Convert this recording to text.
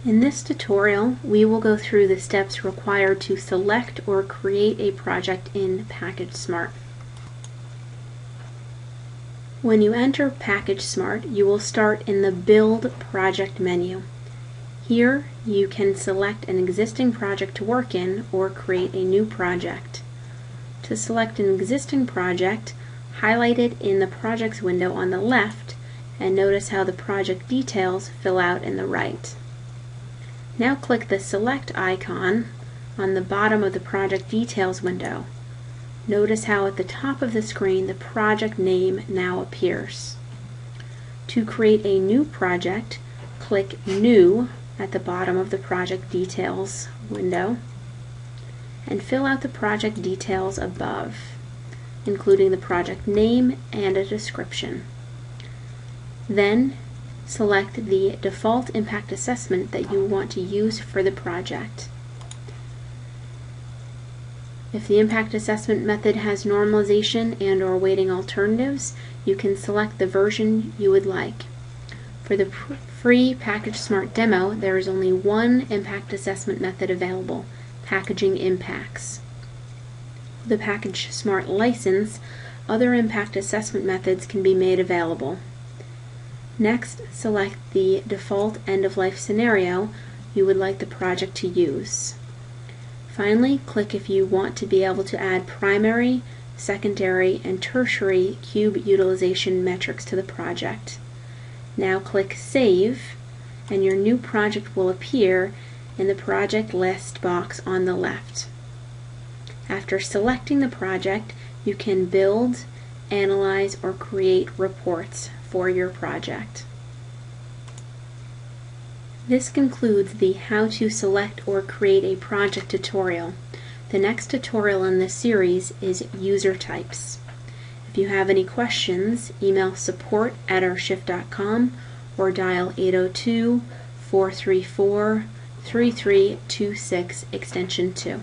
In this tutorial, we will go through the steps required to select or create a project in PackageSmart. When you enter PackageSmart, you will start in the Build Project menu. Here, you can select an existing project to work in or create a new project. To select an existing project, highlight it in the Projects window on the left, and notice how the project details fill out in the right. Now click the Select icon on the bottom of the Project Details window. Notice how at the top of the screen the project name now appears. To create a new project, click New at the bottom of the Project Details window and fill out the project details above, including the project name and a description. Then select the default impact assessment that you want to use for the project. If the impact assessment method has normalization and/or weighting alternatives, you can select the version you would like. For the free PackageSmart demo, there is only one impact assessment method available: packaging impacts. The PackageSmart license, other impact assessment methods can be made available. Next, select the default end-of-life scenario you would like the project to use. Finally, click if you want to be able to add primary, secondary, and tertiary cube utilization metrics to the project. Now click Save, and your new project will appear in the project list box on the left. After selecting the project, you can build, analyze, or create reports for your project. This concludes the How to Select or Create a Project tutorial. The next tutorial in this series is User Types. If you have any questions, email support@ourshift.com or dial 802-434-3326 extension 2.